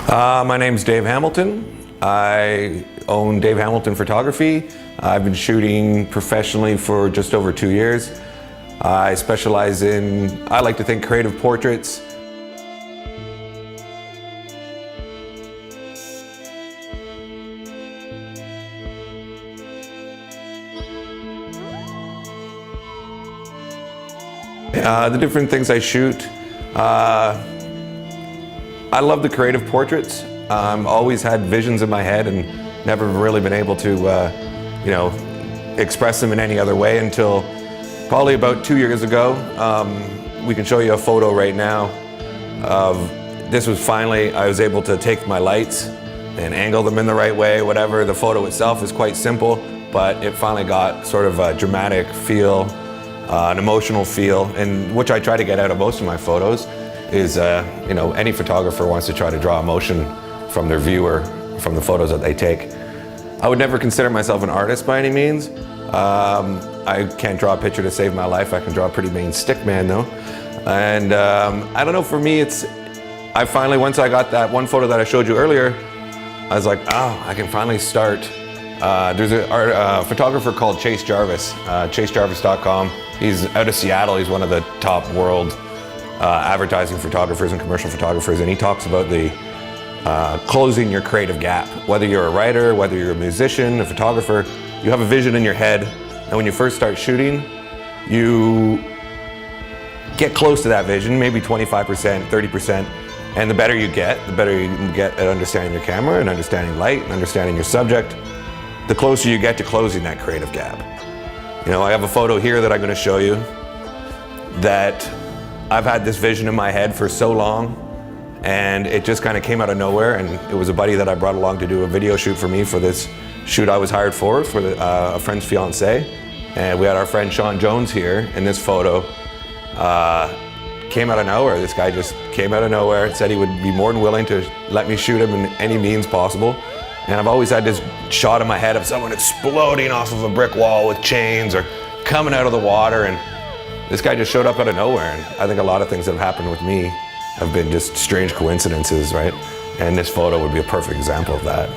My name's Dave Hamilton. I own Dave Hamilton Photography. I've been shooting professionally for just over 2 years. I specialize in, I like to think, creative portraits. The different things I shoot. I love the creative portraits. Always had visions in my head and never really been able to, express them in any other way until probably about 2 years ago. We can show you a photo right now of, this was finally, I was able to take my lights and angle them in the right way, whatever. The photo itself is quite simple, but it finally got sort of a dramatic feel, an emotional feel, and which I try to get out of most of my photos is, any photographer wants to try to draw emotion from their viewer, from the photos that they take. I would never consider myself an artist by any means. I can't draw a picture to save my life. I can draw a pretty mean stick man though. And I don't know, for me I finally, once I got that one photo that I showed you earlier, I was like, oh, I can finally start. There's a photographer called Chase Jarvis, chasejarvis.com. He's out of Seattle. He's one of the top world advertising photographers and commercial photographers, and he talks about the closing your creative gap. Whether you're a writer, whether you're a musician, a photographer, you have a vision in your head, and when you first start shooting, you get close to that vision, maybe 25%, 30%, and the better you get at understanding your camera and understanding light and understanding your subject, the closer you get to closing that creative gap. I have a photo here that I'm going to show you that I've had this vision in my head for so long, and it just kind of came out of nowhere, and it was a buddy that I brought along to do a video shoot for me for this shoot I was hired for a friend's fiance. And we had our friend Sean Jones here, and this photo came out of nowhere. This guy just came out of nowhere and said he would be more than willing to let me shoot him in any means possible. And I've always had this shot in my head of someone exploding off of a brick wall with chains or coming out of the water, and this guy just showed up out of nowhere. And I think a lot of things that have happened with me have been just strange coincidences, right? And this photo would be a perfect example of that.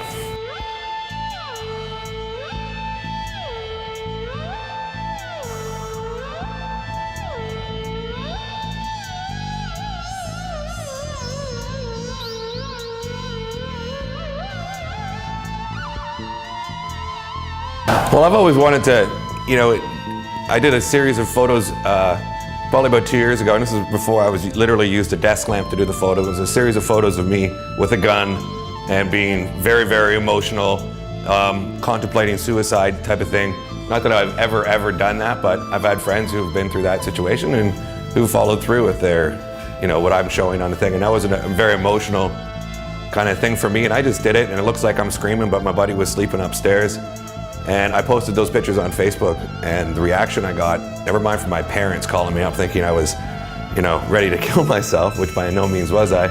Well, I've always wanted to, I did a series of photos probably about 2 years ago, and this is before I was literally used a desk lamp to do the photo. It was a series of photos of me with a gun and being very, very emotional, contemplating suicide type of thing. Not that I've ever done that, but I've had friends who've been through that situation and who followed through with their, what I'm showing on the thing. And that was a very emotional kind of thing for me, and I just did it, and it looks like I'm screaming, but my buddy was sleeping upstairs. And I posted those pictures on Facebook, and the reaction I got, never mind from my parents calling me up thinking I was, ready to kill myself, which by no means was I,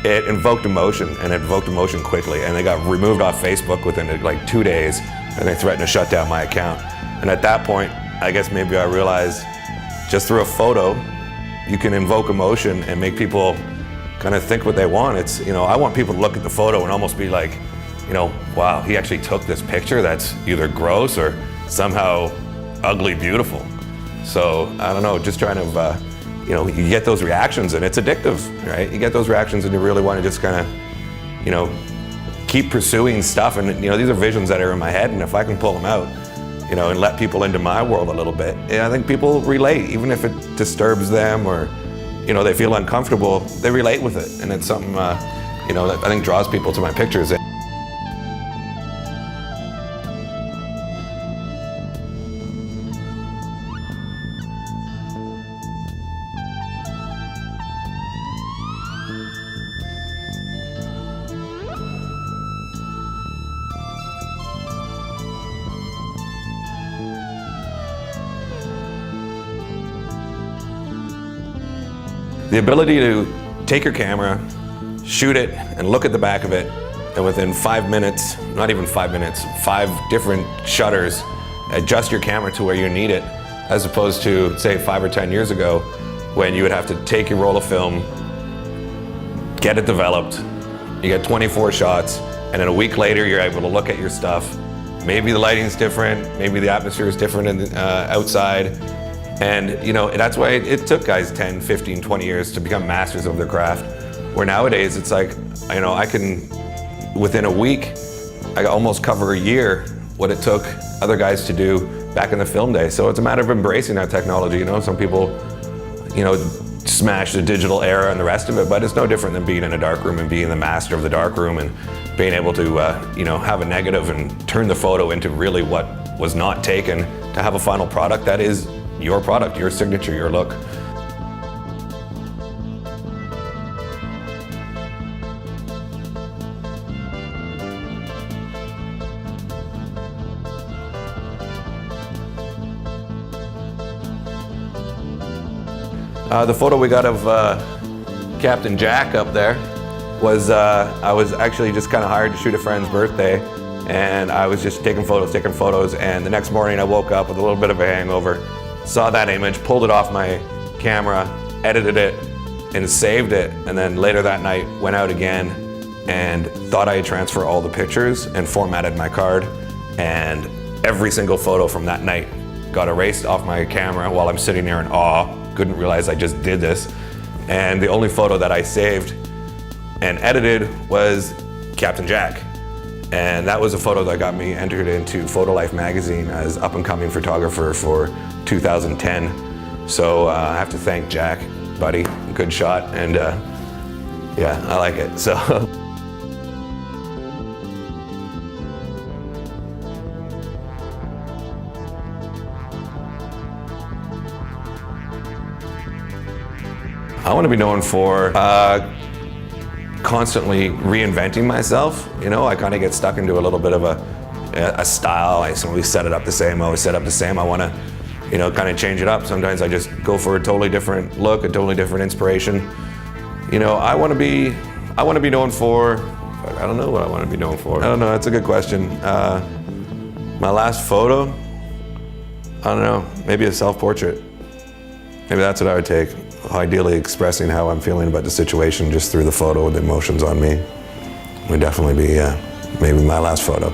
it invoked emotion, and it invoked emotion quickly. And they got removed off Facebook within like 2 days, and they threatened to shut down my account. And at that point, I guess maybe I realized just through a photo, you can invoke emotion and make people kind of think what they want. It's, I want people to look at the photo and almost be like, wow, he actually took this picture that's either gross or somehow ugly beautiful. So I don't know, just trying to, you get those reactions, and it's addictive, right? You get those reactions and you really want to just kind of, keep pursuing stuff. And these are visions that are in my head, and if I can pull them out, and let people into my world a little bit, I think people relate, even if it disturbs them or, they feel uncomfortable, they relate with it. And it's something, that I think draws people to my pictures. The ability to take your camera, shoot it, and look at the back of it, and within 5 minutes, not even 5 minutes, 5 different shutters, adjust your camera to where you need it, as opposed to, say, 5 or 10 years ago, when you would have to take your roll of film, get it developed, you get 24 shots, and then a week later you're able to look at your stuff. Maybe the lighting's different, maybe the atmosphere is different outside. And you know, that's why it took guys 10, 15, 20 years to become masters of their craft. Where nowadays it's like, you know, I can, within a week, I almost cover a year what it took other guys to do back in the film day. So it's a matter of embracing that technology. You know, some people, you know, smash the digital era and the rest of it, but it's no different than being in a dark room and being the master of the dark room and being able to, you know, have a negative and turn the photo into really what was not taken, to have a final product that is your product, your signature, your look. The photo we got of Captain Jack up there was, I was actually just kind of hired to shoot a friend's birthday, and I was just taking photos, and the next morning I woke up with a little bit of a hangover, saw that image, pulled it off my camera, edited it, and saved it, and then later that night went out again and thought I had transferred all the pictures and formatted my card, and every single photo from that night got erased off my camera while I'm sitting there in awe. Couldn't realize I just did this. And the only photo that I saved and edited was Captain Jack. And that was a photo that got me entered into Photo Life magazine as up-and-coming photographer for 2010. So I have to thank Jack, buddy, good shot, and yeah, I like it, so. I want to be known for constantly reinventing myself. You know, I kind of get stuck into a little bit of a style. I always set it up the same. I always set up the same. I want to, you know, kind of change it up. Sometimes I just go for a totally different look, a totally different inspiration. You know, I want to be known for. I don't know what I want to be known for. I don't know. That's a good question. My last photo. I don't know. Maybe a self-portrait. Maybe that's what I would take. Ideally expressing how I'm feeling about the situation just through the photo and the emotions on me would definitely be maybe my last photo.